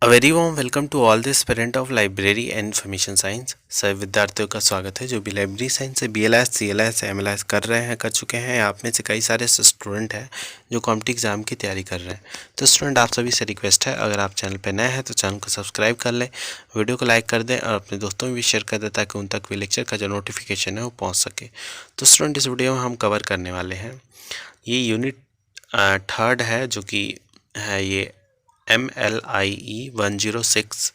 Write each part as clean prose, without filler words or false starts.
A very warm welcome to all the aspirant of library and information science. सभी विद्यार्थियों का स्वागत है जो भी लाइब्रेरी साइंस से BLS CLS MLS कर रहे हैं, कर चुके हैं। आप में से कई सारे स्टूडेंट हैं जो कॉम्पिटिटिव एग्जाम की तैयारी कर रहे हैं। तो स्टूडेंट, आप सभी से रिक्वेस्ट है, अगर आप चैनल पर नए हैं तो चैनल को सब्सक्राइब कर लें, वीडियो को लाइक कर दें और अपने दोस्तों में भी शेयर कर दें ताकि उन तक भी लेक्चर का जो नोटिफिकेशन है वो पहुँच सके। तो स्टूडेंट, इस वीडियो में हम कवर करने वाले हैं ये यूनिट थर्ड है जो कि है ये MLIE 106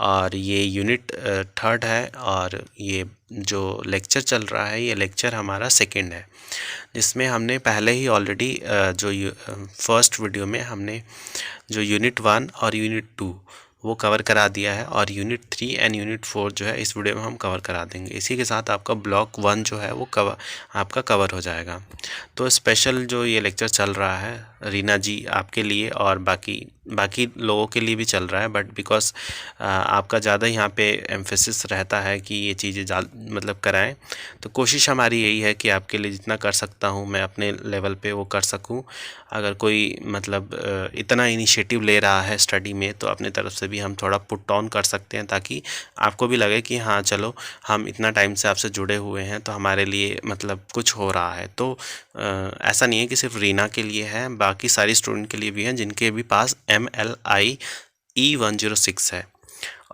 और ये यूनिट थर्ड है। और ये जो लेक्चर चल रहा है ये लेक्चर हमारा सेकंड है, जिसमें हमने पहले ही ऑलरेडी जो फर्स्ट वीडियो में हमने जो यूनिट 1 और यूनिट 2 वो कवर करा दिया है और यूनिट 3 एंड यूनिट 4 जो है इस वीडियो में हम कवर करा देंगे। इसी के साथ आपका ब्लॉक 1 जो है वो आपका कवर हो जाएगा। तो स्पेशल जो ये लेक्चर चल रहा है रीना जी आपके लिए और बाकी लोगों के लिए भी चल रहा है, बट बिकॉज आपका ज़्यादा यहाँ पे एम्फेसिस रहता है कि ये चीज़ें मतलब कराएं, तो कोशिश हमारी यही है कि आपके लिए जितना कर सकता हूँ मैं अपने लेवल पे वो कर सकूँ। अगर कोई मतलब इतना इनिशिएटिव ले रहा है स्टडी में तो अपने तरफ से भी हम थोड़ा पुट ऑन कर सकते हैं ताकि आपको भी लगे कि हाँ चलो हम इतना टाइम से आपसे जुड़े हुए हैं तो हमारे लिए मतलब कुछ हो रहा है। तो ऐसा नहीं है कि सिर्फ रीना के लिए है, बाकी सारी स्टूडेंट के लिए भी हैं जिनके भी पास MLIE 106 है।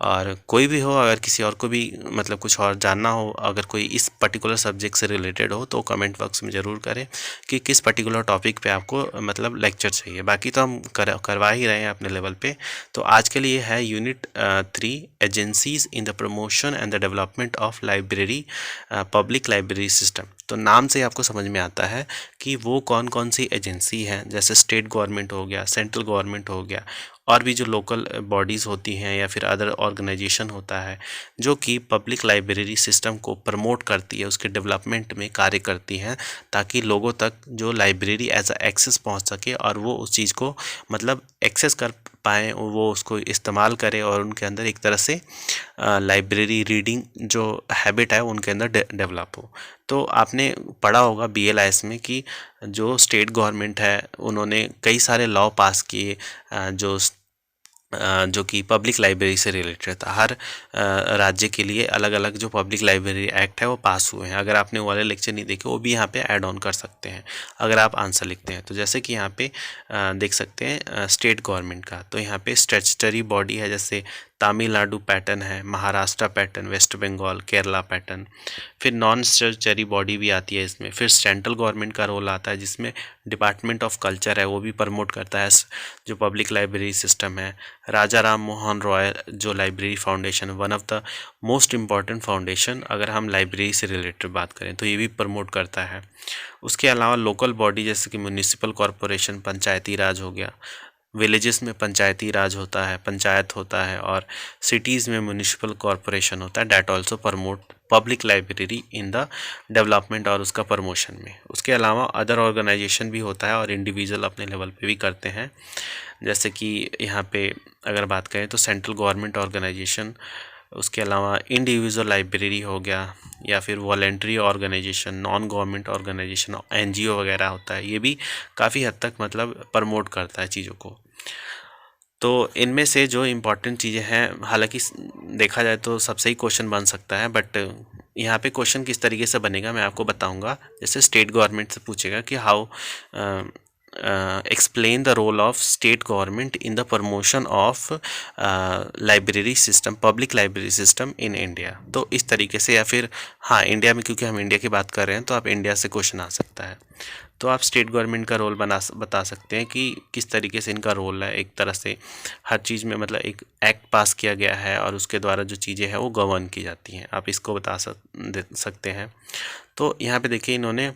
और कोई भी हो, अगर किसी और को भी मतलब कुछ और जानना हो, अगर कोई इस पर्टिकुलर सब्जेक्ट से रिलेटेड हो तो कमेंट बॉक्स में ज़रूर करें कि किस पर्टिकुलर टॉपिक पे आपको मतलब लेक्चर चाहिए। बाकी तो हम करवा ही रहे हैं अपने लेवल पे। तो आज के लिए है unit 3 agencies in the promotion and the development of library public library system. तो नाम से आपको समझ में आता है कि वो कौन कौन सी एजेंसी हैं, जैसे स्टेट गवर्नमेंट हो गया, सेंट्रल गवर्नमेंट हो गया, और भी जो लोकल बॉडीज़ होती हैं या फिर अदर ऑर्गेनाइजेशन होता है जो कि पब्लिक लाइब्रेरी सिस्टम को प्रमोट करती है, उसके डेवलपमेंट में कार्य करती हैं ताकि लोगों तक जो लाइब्रेरी एज अ एक्सेस पहुंच सके और वो उस चीज़ को मतलब एक्सेस कर पाएँ, वो उसको इस्तेमाल करें और उनके अंदर एक तरह से लाइब्रेरी रीडिंग जो हैबिट है उनके अंदर डेवलप हो। तो आपने पढ़ा होगा BLIS में कि जो स्टेट गवर्नमेंट है उन्होंने कई सारे लॉ पास किए जो कि पब्लिक लाइब्रेरी से रिलेटेड था। हर राज्य के लिए अलग अलग जो पब्लिक लाइब्रेरी एक्ट है वो पास हुए हैं। अगर आपने वो वाले लेक्चर नहीं देखे वो भी यहाँ पे ऐड ऑन कर सकते हैं अगर आप आंसर लिखते हैं। तो जैसे कि यहाँ पे देख सकते हैं स्टेट गवर्नमेंट का, तो यहाँ पे स्टैट्यूटरी बॉडी है, जैसे तमिलनाडु पैटर्न है, Maharashtra pattern, West Bengal, Kerala pattern. फिर नॉन स्टैट्यूटरी बॉडी भी आती है इसमें। फिर सेंट्रल गवर्नमेंट का रोल आता है जिसमें डिपार्टमेंट ऑफ कल्चर है, वो भी प्रमोट करता है जो पब्लिक लाइब्रेरी सिस्टम है। राजा राम मोहन रॉय जो library foundation, one of the most important foundation अगर हम लाइब्रेरी से रिलेटेड बात करें तो ये भी प्रमोट करता है। उसके अलावा लोकल बॉडी जैसे कि म्यूनिसिपल कॉरपोरेशन, पंचायती राज हो गया, विलेजेस में पंचायती राज होता है, पंचायत होता है, और सिटीज़ में म्यूनिसिपल कॉरपोरेशन होता है। That also promote public library in the development और उसका प्रमोशन में। उसके अलावा अदर ऑर्गेनाइजेशन भी होता है और इंडिविजुअल अपने लेवल पे भी करते हैं। जैसे कि यहाँ पे अगर बात करें तो सेंट्रल गवर्नमेंट ऑर्गेनाइजेशन, उसके अलावा इंडिविजुअल लाइब्रेरी हो गया, या फिर voluntary organisation, non government organisation, NGO वगैरह होता है। ये भी काफ़ी हद तक मतलब प्रमोट करता है चीज़ों को। तो इनमें से जो इम्पोर्टेंट चीज़ें हैं, हालांकि देखा जाए तो सबसे ही क्वेश्चन बन सकता है, बट यहाँ पे क्वेश्चन किस तरीके से बनेगा मैं आपको बताऊंगा। जैसे स्टेट गवर्नमेंट से पूछेगा कि how explain the role of state government in the promotion of library system, public library system in India। तो इस तरीके से, या फिर हाँ इंडिया में, क्योंकि हम इंडिया की बात कर रहे हैं तो आप इंडिया से क्वेश्चन आ सकता है। तो आप स्टेट गवर्नमेंट का रोल बता सकते हैं कि किस तरीके से इनका रोल है। एक तरह से हर चीज़ में मतलब एक एक्ट पास किया गया है और उसके द्वारा जो चीज़ें हैं वो गवर्न की जाती हैं, आप इसको बता सकते हैं। तो यहाँ पे देखिए इन्होंने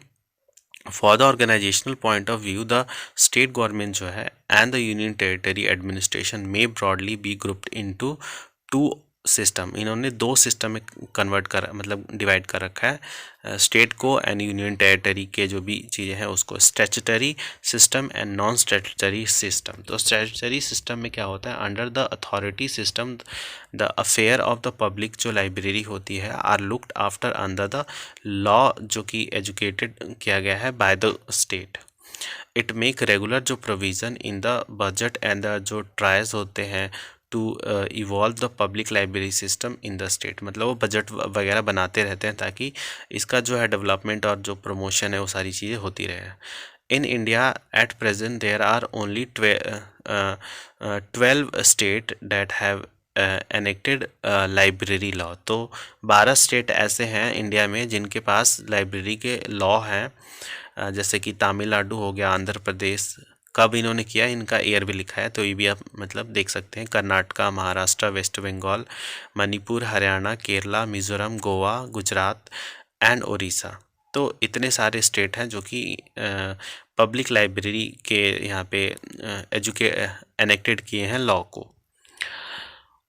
for the organisational point of view the state government जो है and the union territory administration में broadly be grouped into two system. इन्होंने दो सिस्टम में कन्वर्ट कर मतलब डिवाइड कर रखा है स्टेट को एंड यूनियन टेरिटरी के जो भी चीज़ें हैं उसको, statutory system and non statutory system. तो स्टैट्यूटरी सिस्टम में क्या होता है, under the authority system the affair of the public जो लाइब्रेरी होती है are looked after under the law जो कि एजुकेटेड किया गया है by the state. It make regular जो provision in the budget and the जो ट्रायल्स होते हैं to evolve the public library system in the state. मतलब वो बजट वगैरह बनाते रहते हैं ताकि इसका जो है डेवलपमेंट और जो प्रमोशन है वो सारी चीज़ें होती रहे। In India at present there are only 12 state that have enacted library law. तो 12 स्टेट ऐसे हैं इंडिया में जिनके पास लाइब्रेरी के लॉ हैं, जैसे कि तमिलनाडु हो गया, आंध्र प्रदेश। कब इन्होंने किया, इनका ईयर भी लिखा है, तो ये भी आप मतलब देख सकते हैं। Karnataka, Maharashtra, West Bengal, Manipur, Haryana, Kerala, Mizoram, Goa, Gujarat and Orissa. तो इतने सारे स्टेट हैं जो कि पब्लिक लाइब्रेरी के यहाँ पे एनेक्टेड किए हैं लॉ को।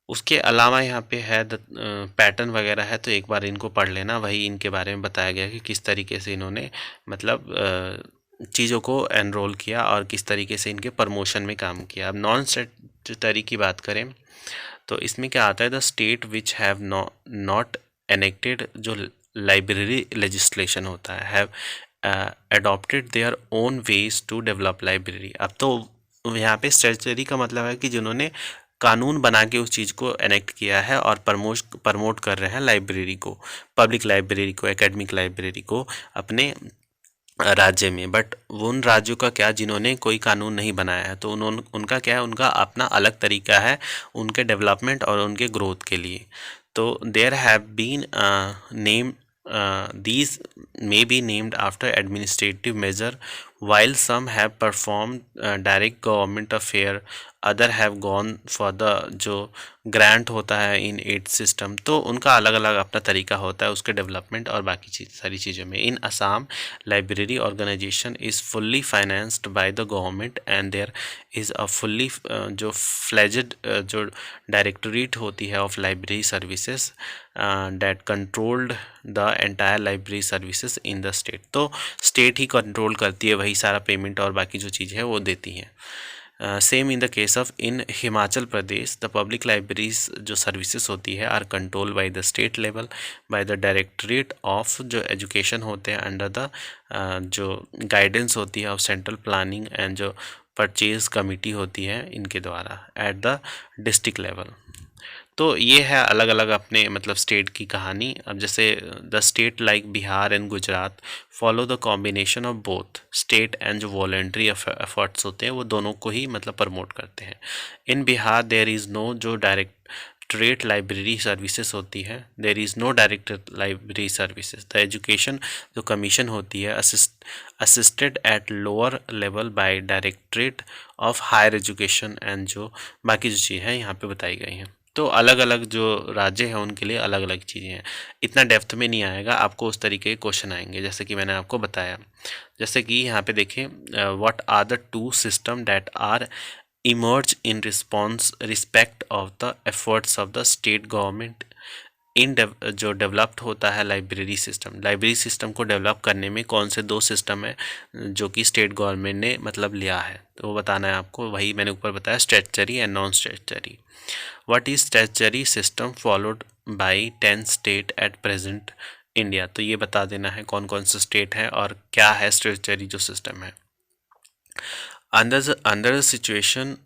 उसके अलावा यहाँ पे है पैटर्न वगैरह है, तो एक बार इनको पढ़ लेना। वही इनके बारे में बताया गया कि किस तरीके से इन्होंने मतलब चीज़ों को एनरोल किया और किस तरीके से इनके प्रमोशन में काम किया। अब नॉन स्टेटरी की बात करें तो इसमें क्या आता है, the state which have not enacted जो लाइब्रेरी लेजिस्लेशन होता है, have adopted their own ways to develop library. अब तो यहाँ पे स्टेटरी का मतलब है कि जिन्होंने कानून बना के उस चीज़ को एनेक्ट किया है और प्रमोट कर रहे हैं लाइब्रेरी को, पब्लिक लाइब्रेरी को, एकेडमिक लाइब्रेरी को अपने राज्य में। बट उन राज्यों का क्या जिन्होंने कोई कानून नहीं बनाया है, तो उनका क्या है, उनका अपना अलग तरीका है उनके डेवलपमेंट और उनके ग्रोथ के लिए। तो there have been name these may be named after administrative measure, while some have performed direct government affair, other have gone for the जो ग्रांट होता है इन एड सिस्टम। तो उनका अलग अलग अपना तरीका होता है उसके डेवलपमेंट और बाकी सारी चीज़ों में। In Assam library organisation is fully financed by the government and there is a fully जो फ्लेजेड जो डायरेक्टोरेट होती है of library services that controlled the entire library services in the state. तो स्टेट ही कंट्रोल करती है, वही सारा पेमेंट और बाकी जो चीज़ है वो देती हैं। Same in the case of in Himachal Pradesh, the public libraries जो सर्विसेज होती है are control by the state level by the directorate of जो एजुकेशन होते हैं अंडर द जो गाइडेंस होती है ऑफ सेंट्रल प्लानिंग एंड जो परचेज कमेटी होती है इनके द्वारा एट द डिस्ट्रिक्ट लेवल। तो ये है अलग अलग अपने मतलब स्टेट की कहानी। अब जैसे the state like Bihar and Gujarat follow the combination of both state and जो वॉलेंट्री एफर्ट्स होते हैं वो दोनों को ही मतलब प्रमोट करते हैं। In Bihar there is no जो डायरेक्टरेट लाइब्रेरी सर्विसेज होती है, there is no director library services. The education जो कमीशन होती है assisted at lower level by directorate of higher education and जो बाकी जो चीज़ें हैं यहाँ पे बताई गई हैं। तो अलग अलग जो राज्य हैं उनके लिए अलग अलग चीज़ें हैं। इतना डेप्थ में नहीं आएगा, आपको उस तरीके के क्वेश्चन आएंगे जैसे कि मैंने आपको बताया। जैसे कि यहाँ पे देखें, what are the two system that are emerge in respect of the efforts of the state government in जो डेवलप्ड होता है लाइब्रेरी सिस्टम। लाइब्रेरी सिस्टम को डेवलप करने में कौन से दो सिस्टम है जो कि स्टेट गवर्नमेंट ने मतलब लिया है, तो वो बताना है आपको। वही मैंने ऊपर बताया, statutory and non statutory. What is statutory system followed by 10 state at present India. तो ये बता देना है कौन कौन से स्टेट हैं और क्या है स्टैट्यूटरी जो सिस्टम है। Under situation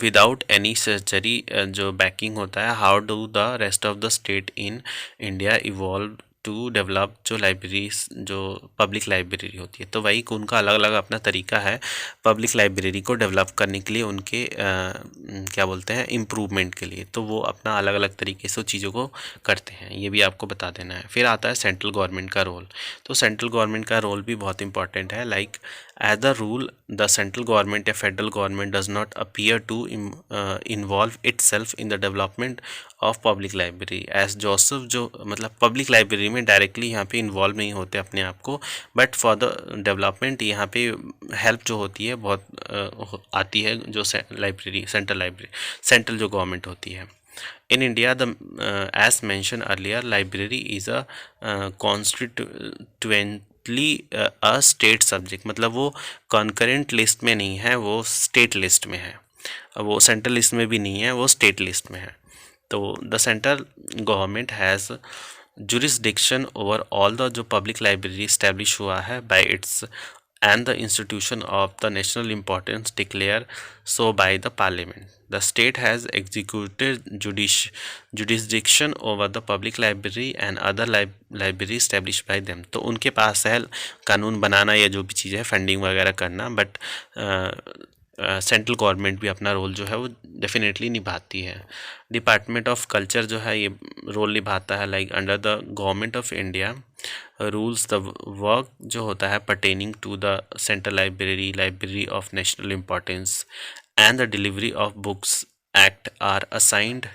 without any surgery जो बैकिंग होता है, how do the rest of the state in India evolve to develop जो लाइब्रेरीज जो पब्लिक लाइब्रेरी होती है। तो वही उनका अलग अलग अपना तरीका है पब्लिक लाइब्रेरी को डेवलप करने के लिए, उनके क्या बोलते हैं इम्प्रूवमेंट के लिए। तो वो अपना अलग अलग तरीके से चीज़ों को करते हैं, ये भी आपको बता देना है। फिर आता है सेंट्रल गवर्नमेंट का रोल। तो सेंट्रल गवर्नमेंट का रोल भी बहुत इंपॉर्टेंट है। Like as the rule the central government या federal government does not appear to involve itself in the development of public library as Joseph. जो मतलब पब्लिक लाइब्रेरी में डायरेक्टली यहाँ पे इन्वॉल्व नहीं होते अपने आप को, बट फॉर द डेवलपमेंट यहाँ पे हेल्प जो होती है बहुत आती है जो लाइब्रेरी सेंट्रल जो गवर्नमेंट होती है। In India, as mentioned earlier, library is a constituently a state subject। मतलब वो concurrent लिस्ट में नहीं है, वो स्टेट लिस्ट में है। वो सेंट्रल लिस्ट में भी नहीं है, वो स्टेट लिस्ट में है। तो the central government has jurisdiction over all the जो पब्लिक लाइब्रेरी इस्टेब्लिश हुआ है bye it's and the institution of the national importance declared so by the parliament. The state has executed jurisdiction over the public library and other library established by them. तो उनके पास है कानून बनाना या जो भी चीज़ है फंडिंग वगैरह करना, बट सेंट्रल गवर्नमेंट भी अपना रोल जो है वो डेफिनेटली निभाती है। डिपार्टमेंट ऑफ कल्चर जो है ये रोल निभाता है like under the government of India rules the work जो होता है pertaining to the central library of national importance and the delivery of books act are assigned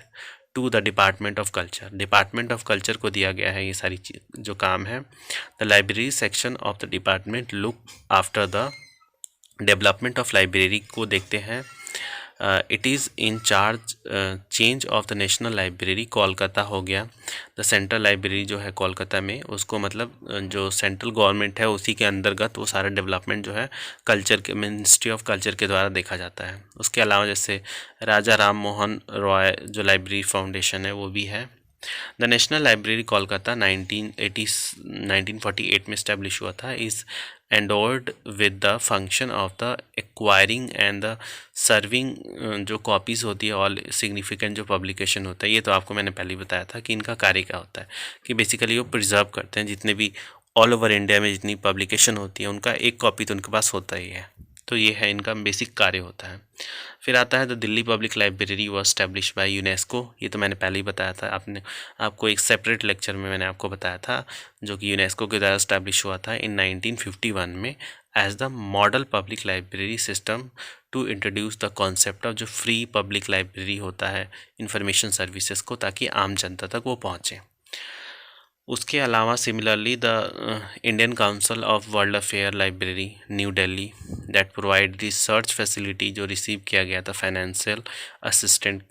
to the department of culture. Department of culture को दिया गया है ये सारी चीज जो काम है। The library section of the department look after the development of library को देखते हैं। It is in charge change of the national library. Kolkata हो गया, द सेंट्रल लाइब्रेरी जो है कोलकाता में, उसको मतलब जो सेंट्रल गवर्नमेंट है उसी के अंतर्गत वो सारा डेवलपमेंट जो है कल्चर के मिनिस्ट्री ऑफ कल्चर के द्वारा देखा जाता है। उसके अलावा जैसे राजा राम मोहन रॉय जो लाइब्रेरी फाउंडेशन है वो भी है। द नेशनल लाइब्रेरी कोलकाता 1948 में इस्टेब्लिश हुआ था। Is endowed with the function of the acquiring and the serving जो कॉपीज़ होती है ऑल सिग्निफिकेंट जो पब्लिकेशन होता है। ये तो आपको मैंने पहले ही बताया था कि इनका कार्य क्या होता है कि बेसिकली वो प्रिजर्व करते हैं जितने भी ऑल ओवर इंडिया में जितनी पब्लिकेशन होती है उनका एक कॉपी तो उनके पास होता ही है। तो ये है इनका बेसिक कार्य होता है। फिर आता है the Delhi public library was establish by UNESCO. ये तो मैंने पहले ही बताया था, आपको एक सेपरेट लेक्चर में मैंने आपको बताया था, जो कि यूनेस्को के द्वारा स्टैब्लिश हुआ था इन 1951 में as the model public library system to introduce the concept of जो फ्री पब्लिक लाइब्रेरी होता है इंफॉर्मेशन सर्विसेज को, ताकि आम जनता तक वो पहुँचे। उसके अलावा similarly the Indian council of world affair library new Delhi that provide research facility जो रिसीव किया गया था financial assistant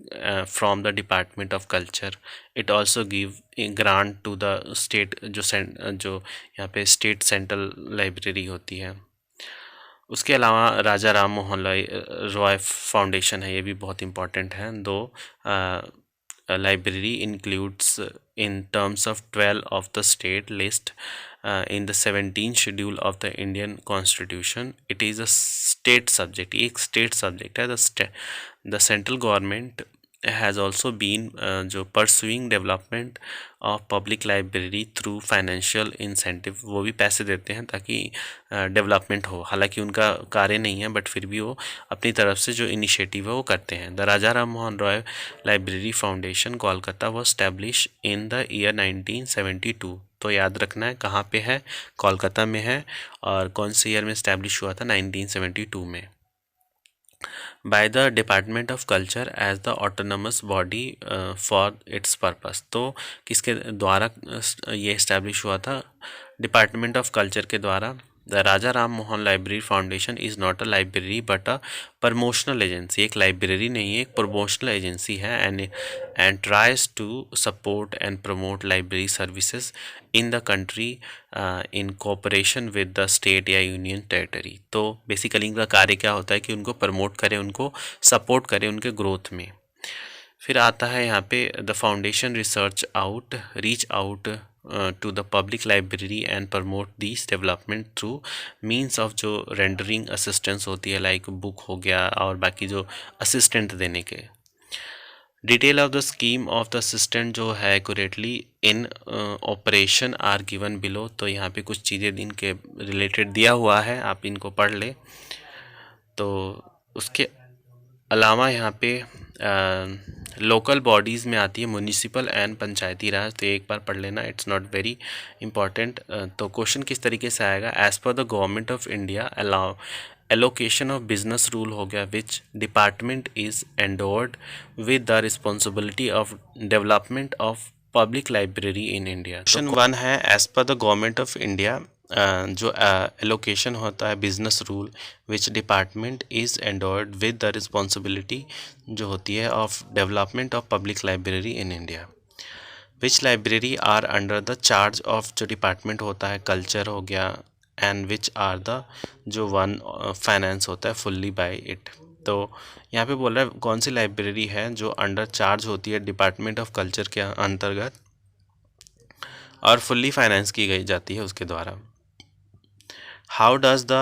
from the department of culture. It also give grant to the state जो यहाँ पे स्टेट सेंट्रल लाइब्रेरी होती है। उसके अलावा राजा राम मोहन रॉय फाउंडेशन है, ये भी बहुत इम्पॉर्टेंट है। दो library includes in terms of 12 of the state list in the 17th schedule of the Indian Constitution. It is a state subject, एक state subject है। the central government has also been जो pursuing development of public library through financial incentive, वो भी पैसे देते हैं ताकि development हो। हालांकि उनका कार्य नहीं है बट फिर भी वो अपनी तरफ से जो इनिशिएटिव है वो करते हैं। The Raja Ram Mohan Roy library foundation Kolkata was establish in the year 1972। तो याद रखना है कहाँ पे है, कोलकाता में है, और कौन से ईयर में स्टैब्लिश हुआ था, 1972 में। By the department of culture as the autonomous body for its purpose. तो किसके द्वारा ये इस्टेब्लिश हुआ था, डिपार्टमेंट ऑफ कल्चर के द्वारा। The Raja Ram Mohan library foundation is not a library but a promotional agency. एक लाइब्रेरी नहीं है, एक प्रमोशनल एजेंसी है and tries to support and promote library services in the country in cooperation with the state या union territory. तो basically इनका कार्य क्या होता है कि उनको प्रमोट करें, उनको सपोर्ट करें उनके ग्रोथ में। फिर आता है यहाँ पे the foundation reach out to the public library and promote this development through means of जो रेंडरिंग असिस्टेंस होती है लाइक बुक हो गया और बाकी जो असिस्टेंट देने के। Detail of the scheme of the assistant जो है accurately in operation are given below. तो यहाँ पे कुछ चीज़ें इनके रिलेटेड दिया हुआ है, आप इनको पढ़ लें। तो उसके अलावा यहाँ पे लोकल बॉडीज़ में आती है म्यूनिसिपल एंड पंचायती राज। तो एक बार पढ़ लेना, इट्स नॉट वेरी इंपॉर्टेंट। तो क्वेश्चन किस तरीके से आएगा, as per the government of India allocation of business rule हो गया, which department is endowed with the responsibility of development of public library in India. Question 1 है, as per the government of India जो allocation होता है business rule, which department is endowed with the responsibility जो होती है of development of public library in India. Which library are under the charge of जो department होता है culture हो गया, एंड विच आर द जो वन फाइनेंस होता है फुल्ली बाय इट। तो यहाँ पे बोल रहा है कौन सी लाइब्रेरी है जो अंडर चार्ज होती है डिपार्टमेंट ऑफ कल्चर के अंतर्गत और फुल्ली फाइनेंस की गई जाती है उसके द्वारा। हाउ डज़ द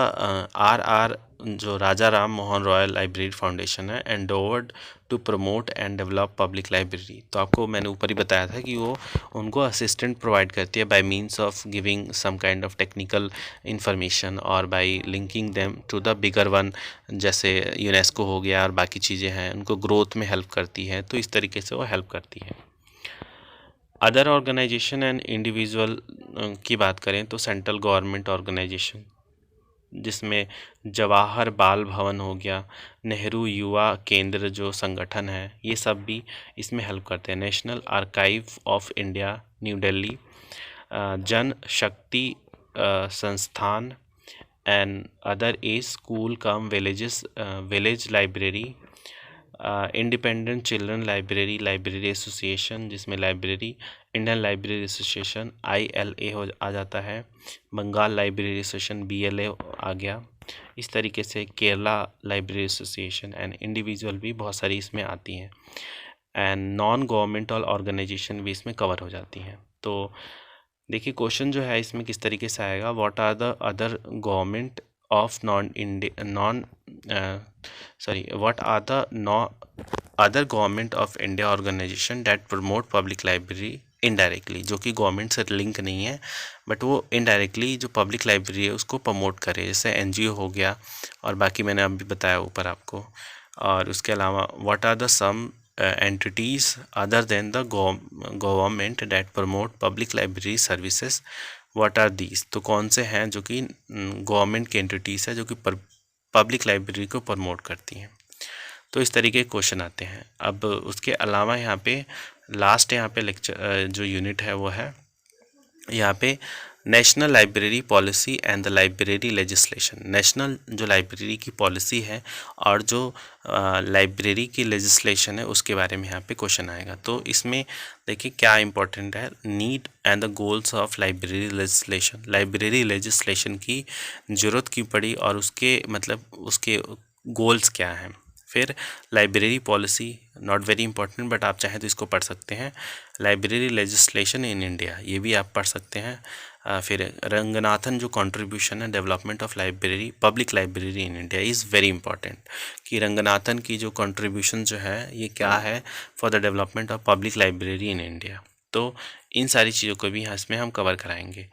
RR जो Raja Ram Mohan royal library foundation है endowed to promote and develop public library. तो आपको मैंने ऊपर ही बताया था कि वो उनको असिस्टेंट प्रोवाइड करती है by means of giving some kind of technical information और by linking them to the bigger one, जैसे यूनेस्को हो गया और बाकी चीज़ें हैं, उनको ग्रोथ में हेल्प करती है। तो इस तरीके से वो हेल्प करती है। अदर ऑर्गेनाइजेशन एंड इंडिविजुअल की बात करें तो सेंट्रल गवर्नमेंट ऑर्गेनाइजेशन, जिसमें जवाहर बाल भवन हो गया, नेहरू युवा केंद्र जो संगठन है, ये सब भी इसमें हेल्प करते हैं। National archive of India New Delhi, Jan Shakti Sansthan and other a school come villages village library, independent children library library association, जिसमें library Indian library association ILA हो आ जाता है, बंगाल लाइब्रेरी एसोसिएशन BLA आ गया। इस तरीके से Kerala library association and individual भी बहुत सारी इसमें आती हैं, एंड नॉन गवर्नमेंटल ऑर्गेनाइजेशन भी इसमें कवर हो जाती हैं। तो देखिए क्वेश्चन जो है इसमें किस तरीके से आएगा, what are the other government of what are the other government of India organization that promote public library indirectly, जो कि गवर्नमेंट से लिंक नहीं है बट वो इनडायरेक्टली जो पब्लिक लाइब्रेरी है उसको प्रमोट करे, जैसे NGO हो गया और बाकी मैंने अभी बताया ऊपर आपको। और उसके अलावा what are the some entities other than the government that promote public library services, what are these. तो कौन से हैं जो कि गवर्नमेंट की एंटिटीज़ है जो कि पब्लिक लाइब्रेरी को प्रमोट करती हैं। तो इस तरीके के क्वेश्चन आते हैं। अब उसके अलावा यहाँ पे लास्ट यहाँ पे लेक्चर जो यूनिट है वो है यहाँ पे national library policy and the library legislation. National जो लाइब्रेरी की पॉलिसी है और जो लाइब्रेरी की लेजिस्लेशन है उसके बारे में यहाँ पे क्वेश्चन आएगा। तो इसमें देखिए क्या इंपॉर्टेंट है, need and the goals of library legislation. Library legislation की ज़रूरत क्यों पड़ी और उसके मतलब उसके गोल्स क्या हैं। फिर library policy, not very important but आप चाहें तो इसको पढ़ सकते हैं। लाइब्रेरी लेजिस्लेशन इन इंडिया, ये भी आप पढ़ सकते हैं। फिर रंगनाथन जो कंट्रीब्यूशन है development of library public library in India is very important, कि रंगनाथन की जो कंट्रीब्यूशन जो है ये क्या है for the development of public library in India. तो इन सारी चीज़ों को भी इसमें हम कवर कराएंगे।